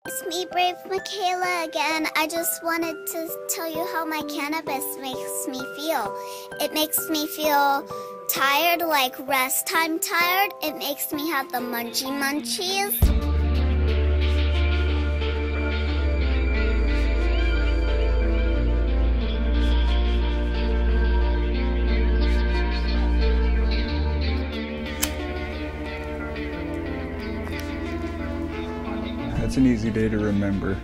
It's me, Brave Mykayli again. I just wanted to tell you how my cannabis makes me feel. It makes me feel tired, like rest time tired. It makes me have the munchies. That's an easy day to remember.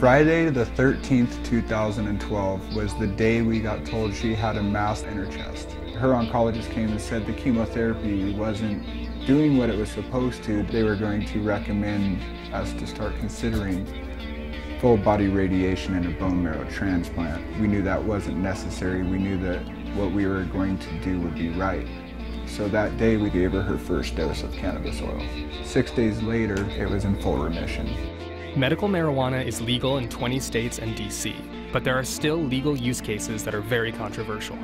Friday the 13th, 2012 was the day we got told she had a mass in her chest. Her oncologist came and said the chemotherapy wasn't doing what it was supposed to. They were going to recommend us to start considering full body radiation and a bone marrow transplant. We knew that wasn't necessary. We knew that what we were going to do would be right. So that day we gave her her first dose of cannabis oil. 6 days later, it was in full remission. Medical marijuana is legal in 20 states and DC, but there are still legal use cases that are very controversial,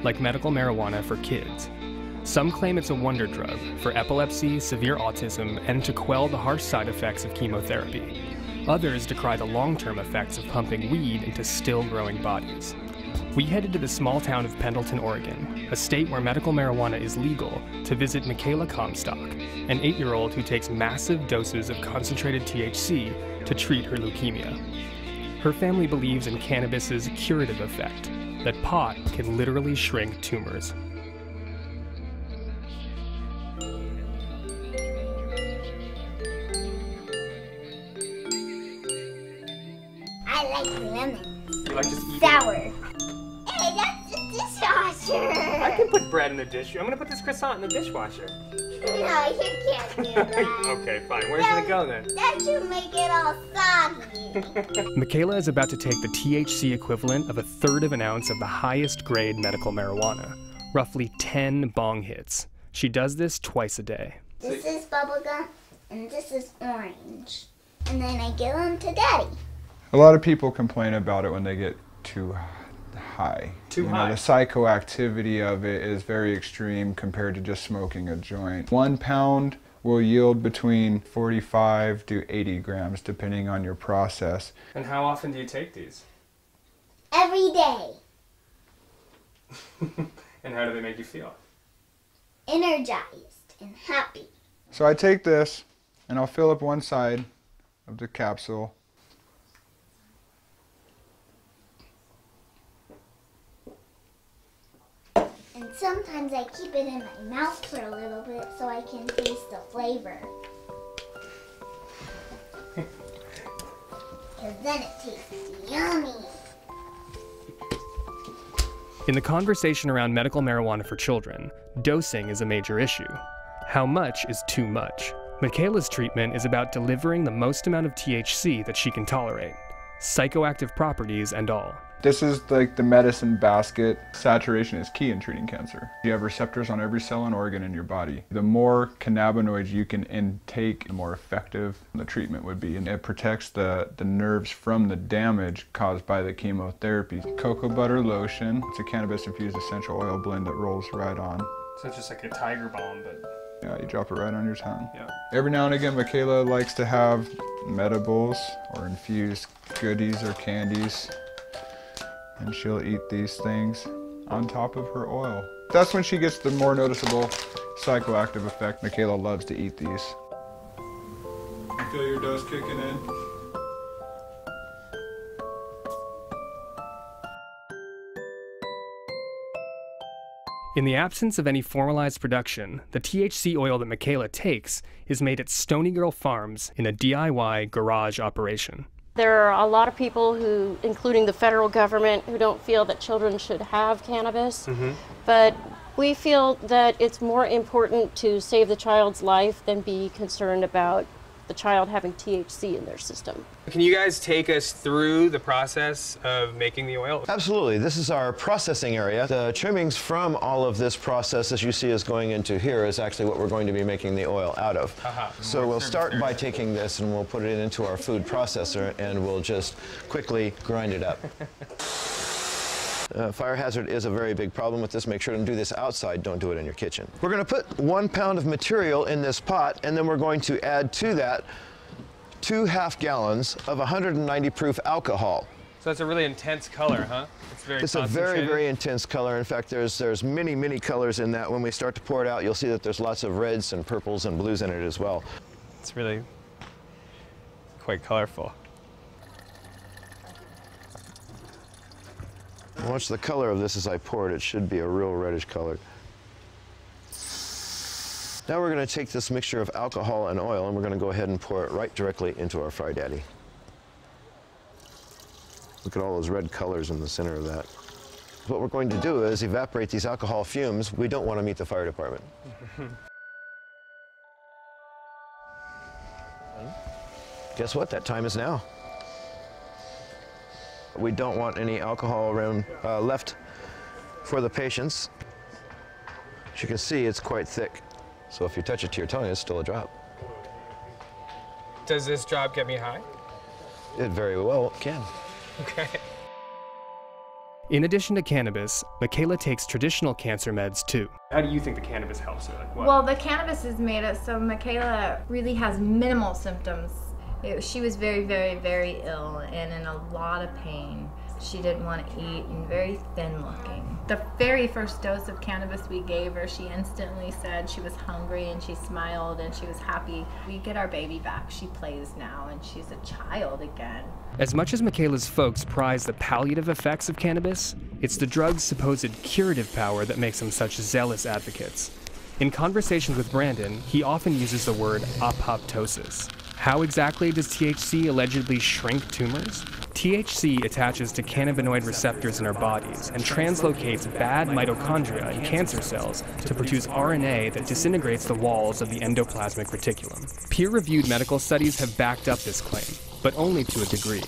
like medical marijuana for kids. Some claim it's a wonder drug for epilepsy, severe autism, and to quell the harsh side effects of chemotherapy. Others decry the long-term effects of pumping weed into still-growing bodies. We headed to the small town of Pendleton, Oregon, a state where medical marijuana is legal, to visit Mykayli Comstock, an 8-year-old who takes massive doses of concentrated THC to treat her leukemia. Her family believes in cannabis's curative effect, that pot can literally shrink tumors. I like lemon. You like just eat Sour. Hey, that's the dishwasher. I can put bread in the dish. I'm gonna put this croissant in the dishwasher. No, you can't do that. Okay, fine. Where's it go then? That should make it all soggy. Mykayli is about to take the THC equivalent of 1/3 of an ounce of the highest grade medical marijuana, roughly 10 bong hits. She does this twice a day. This is bubblegum, and this is orange. And then I give them to Daddy. A lot of people complain about it when they get too high. Too high. The psychoactivity of it is very extreme compared to just smoking a joint. 1 pound will yield between 45 to 80 grams depending on your process. And how often do you take these? Every day. And how do they make you feel? Energized and happy. So I take this and I'll fill up one side of the capsule. And sometimes I keep it in my mouth for a little bit so I can taste the flavor. Because then it tastes yummy. In the conversation around medical marijuana for children, dosing is a major issue. How much is too much? Mykayli's treatment is about delivering the most amount of THC that she can tolerate, psychoactive properties and all. This is like the medicine basket. Saturation is key in treating cancer. You have receptors on every cell and organ in your body. The more cannabinoids you can intake, the more effective the treatment would be. And it protects the nerves from the damage caused by the chemotherapy. Cocoa butter lotion. It's a cannabis-infused essential oil blend that rolls right on. So it's just like a tiger balm, but... Yeah, you drop it right on your tongue. Yeah. Every now and again, Mykayli likes to have medibles or infused goodies or candies. And she'll eat these things on top of her oil. That's when she gets the more noticeable psychoactive effect. Mykayli loves to eat these. You feel your dose kicking in? In the absence of any formalized production, the THC oil that Mykayli takes is made at Stony Girl Farms in a DIY garage operation. There are a lot of people who, including the federal government, who don't feel that children should have cannabis. But we feel that it's more important to save the child's life than be concerned about the child having THC in their system. Can you guys take us through the process of making the oil? Absolutely. This is our processing area. The trimmings from all of this process, as you see is going into here, is actually what we're going to be making the oil out of. So we'll start by taking this and we'll put it into our food processor and we'll just quickly grind it up. Fire hazard is a very big problem with this. Make sure to do this outside, don't do it in your kitchen. We're going to put 1 pound of material in this pot, and then we're going to add to that 2 half gallons of 190 proof alcohol. So that's a really intense color, huh? It's a very, very intense color. In fact, there's many, many colors in that. When we start to pour it out, you'll see that there's lots of reds and purples and blues in it as well. It's really quite colorful. Watch the color of this as I pour it. It should be a real reddish color. Now we're going to take this mixture of alcohol and oil and we're going to go ahead and pour it right directly into our Fry Daddy. Look at all those red colors in the center of that. What we're going to do is evaporate these alcohol fumes. We don't want to meet the fire department. Guess what? That time is now. We don't want any alcohol around left for the patients. As you can see, it's quite thick. So if you touch it to your tongue, it's still a drop. Does this drop get me high? It very well can. Okay. In addition to cannabis, Mykayla takes traditional cancer meds too. How do you think the cannabis helps her? Like what? Well, the cannabis has made it so Mykayla really has minimal symptoms. She was very, very, very ill and in a lot of pain. She didn't want to eat and very thin looking. The very first dose of cannabis we gave her, she instantly said she was hungry and she smiled and she was happy. We get our baby back. She plays now and she's a child again. As much as Mykayla's folks prize the palliative effects of cannabis, it's the drug's supposed curative power that makes them such zealous advocates. In conversations with Brandon, he often uses the word apoptosis. How exactly does THC allegedly shrink tumors? THC attaches to cannabinoid receptors in our bodies and translocates bad mitochondria in cancer cells to produce RNA that disintegrates the walls of the endoplasmic reticulum. Peer-reviewed medical studies have backed up this claim, but only to a degree.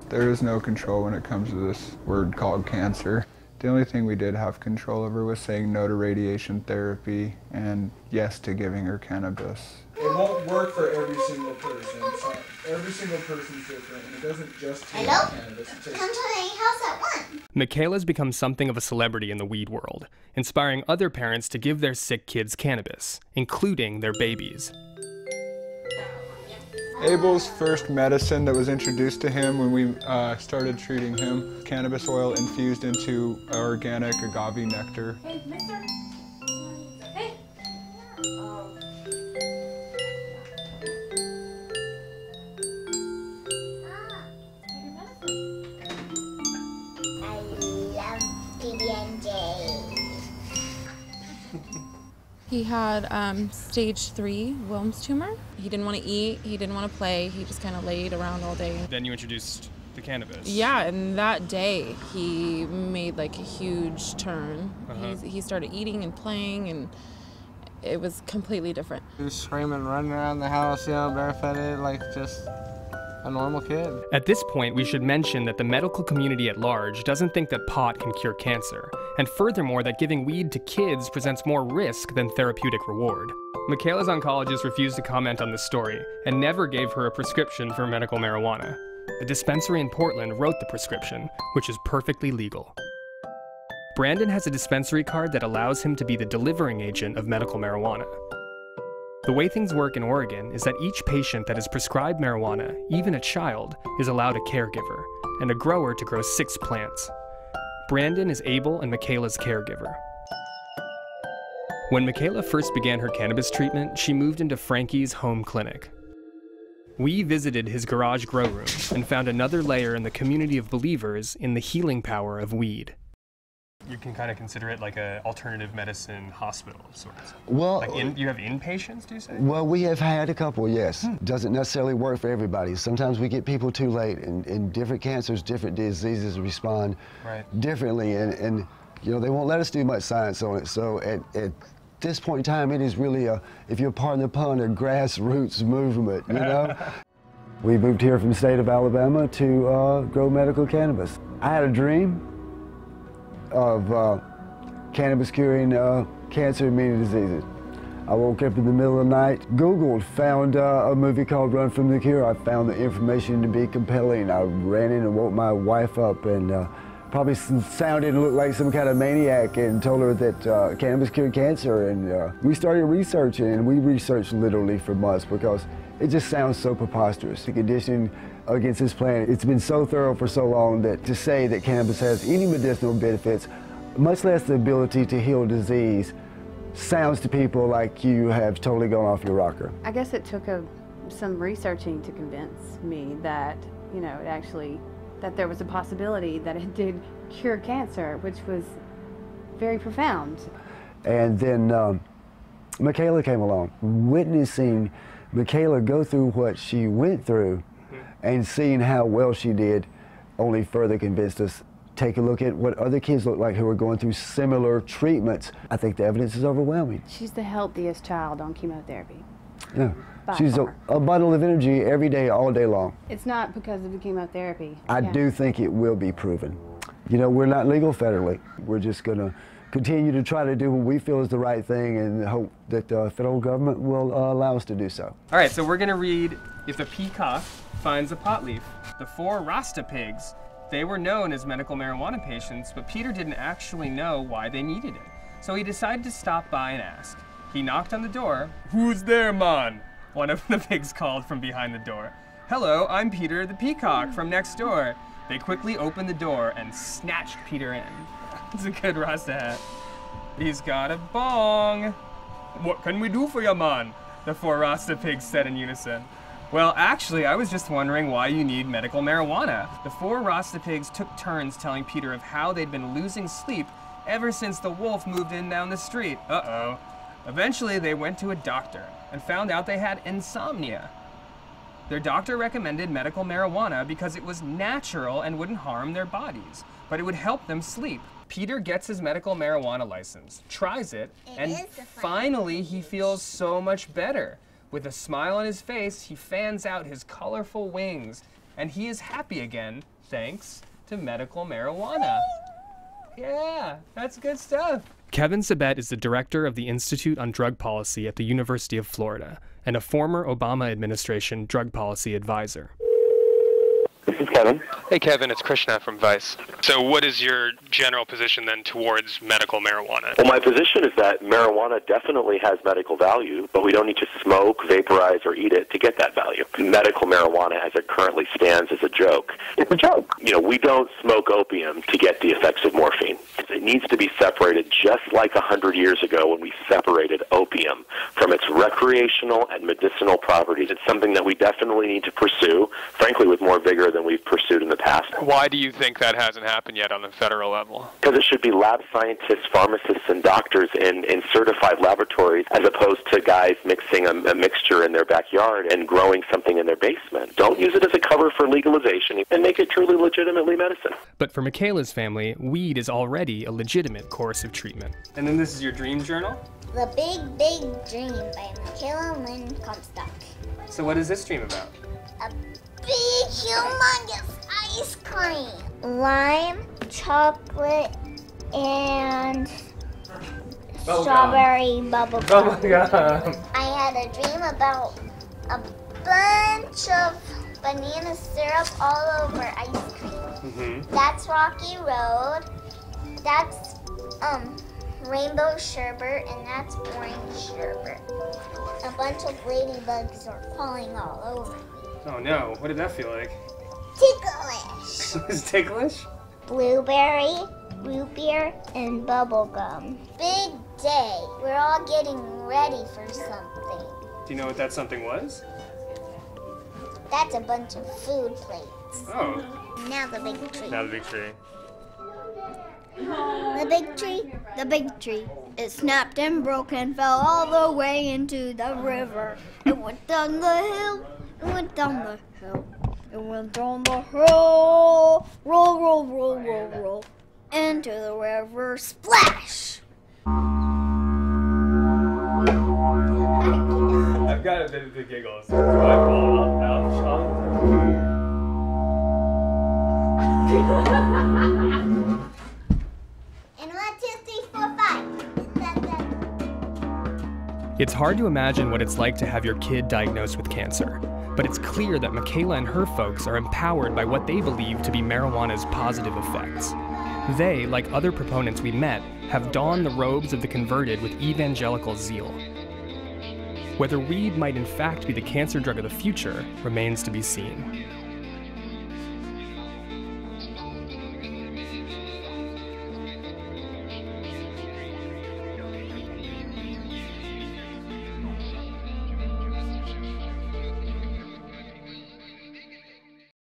There is no control when it comes to this word called cancer. The only thing we did have control over was saying no to radiation therapy and yes to giving her cannabis. It won't work for every single person. So every single person's different, and it doesn't just take cannabis. Come to my house at 1. Mykayla's become something of a celebrity in the weed world, inspiring other parents to give their sick kids cannabis, including their babies. Abel's first medicine that was introduced to him when we started treating him, cannabis oil infused into organic agave nectar. Hey, mister. Hey. I love PB&J. He had stage 3 Wilms tumor. He didn't want to eat, he didn't want to play, he just kind of laid around all day. Then you introduced the cannabis. Yeah, and that day he made like a huge turn. He started eating and playing, and it was completely different. He was screaming, running around the house, you know, barefooted, like just a normal kid. At this point, we should mention that the medical community at large doesn't think that pot can cure cancer, and furthermore that giving weed to kids presents more risk than therapeutic reward. Mykayla's oncologist refused to comment on this story and never gave her a prescription for medical marijuana. The dispensary in Portland wrote the prescription, which is perfectly legal. Brandon has a dispensary card that allows him to be the delivering agent of medical marijuana. The way things work in Oregon is that each patient that is prescribed marijuana, even a child, is allowed a caregiver, and a grower to grow 6 plants. Brandon is Abel and Mykayla's caregiver. When Mykayla first began her cannabis treatment, she moved into Frankie's home clinic. We visited his garage grow room and found another layer in the community of believers in the healing power of weed. You can kind of consider it like an alternative medicine hospital of sorts. Well, like you have inpatients, do you say? Well, we have had a couple, yes. Doesn't necessarily work for everybody. Sometimes we get people too late, and different cancers, different diseases respond differently, and you know, they won't let us do much science on it. So at this point in time, it is really a, if you're pardon the pun, a grassroots movement, you know? We moved here from the state of Alabama to grow medical cannabis. I had a dream of cannabis curing cancer and many diseases. I woke up in the middle of the night, Googled, found a movie called Run from the Cure. I found the information to be compelling. I ran in and woke my wife up and probably sounded and looked like some kind of maniac and told her that cannabis cured cancer. And we started researching, and we researched literally for months because it just sounds so preposterous. The condition against this plant, it's been so thorough for so long that to say that cannabis has any medicinal benefits, much less the ability to heal disease, sounds to people like you have totally gone off your rocker. I guess it took some researching to convince me that, you know, it actually, that there was a possibility that it did cure cancer, which was very profound. And then Mykayli came along. Witnessing Mykayli go through what she went through and seeing how well she did only further convinced us. Take a look at what other kids look like who are going through similar treatments. I think the evidence is overwhelming. She's the healthiest child on chemotherapy. Yeah. She's a bundle of energy every day, all day long. It's not because of the chemotherapy. I do think it will be proven. You know, we're not legal federally. We're just going to continue to try to do what we feel is the right thing and hope that the federal government will allow us to do so. All right, so we're going to read, if a peacock finds a pot leaf, the 4 Rasta pigs, they were known as medical marijuana patients, but Peter didn't actually know why they needed it. So he decided to stop by and ask. He knocked on the door. "Who's there, man?" One of the pigs called from behind the door. "Hello, I'm Peter the peacock from next door." They quickly opened the door and snatched Peter in. It's a good Rasta hat. "He's got a bong." "What can we do for you, man?" the 4 Rasta pigs said in unison. "Well, actually, I was just wondering why you need medical marijuana." The 4 Rasta pigs took turns telling Peter of how they'd been losing sleep ever since the wolf moved in down the street. Uh-oh. Eventually, they went to a doctor and found out they had insomnia. Their doctor recommended medical marijuana because it was natural and wouldn't harm their bodies, but it would help them sleep. Peter gets his medical marijuana license, tries it, and finally he feels so much better. With a smile on his face, he fans out his colorful wings, and he is happy again, thanks to medical marijuana. Yeah, that's good stuff. Kevin Sabet is the director of the Institute on Drug Policy at the University of Florida and a former Obama administration drug policy advisor. This is Kevin. Hey Kevin, it's Krishna from Vice. So what is your general position then towards medical marijuana? Well, my position is that marijuana definitely has medical value, but we don't need to smoke, vaporize, or eat it to get that value. Medical marijuana as it currently stands is a joke. It's a joke. You know, we don't smoke opium to get the effects of morphine. It needs to be separated just like 100 years ago when we separated opium from its recreational and medicinal properties. It's something that we definitely need to pursue, frankly, with more vigor than we've pursued in the past. Why do you think that hasn't happened yet on the federal level? Because it should be lab scientists, pharmacists, and doctors in certified laboratories as opposed to guys mixing a mixture in their backyard and growing something in their basement. Don't use it as a cover for legalization and make it truly legitimately medicine. But for Mykayli's family, weed is already a legitimate course of treatment. And then this is your dream journal? The Big, Big Dream by Mykayli Lynn Comstock. So what is this dream about? A big, humongous ice cream. Lime, chocolate, and strawberry bubble gum. Oh my god. I had a dream about a bunch of banana syrup all over ice cream. That's Rocky Road. That's rainbow sherbet, and that's orange sherbet. A bunch of ladybugs are crawling all over me. Oh no, what did that feel like? Ticklish. It was ticklish? Blueberry, root beer, and bubble gum. Big day. We're all getting ready for something. Do you know what that something was? That's a bunch of food plates. Oh. Now the big tree. Now the big tree. The big tree, the big tree. It snapped and broke and fell all the way into the river. It went down the hill, it went down the hill. It went down the hill, roll, roll, roll, roll, roll, into the river, splash. I've got a bit of the giggles. Do I fall out, Sean? And 1, 2, 3, 4, 5. It's hard to imagine what it's like to have your kid diagnosed with cancer, but it's clear that Mykayli and her folks are empowered by what they believe to be marijuana's positive effects. They, like other proponents we met, have donned the robes of the converted with evangelical zeal. Whether weed might in fact be the cancer drug of the future remains to be seen.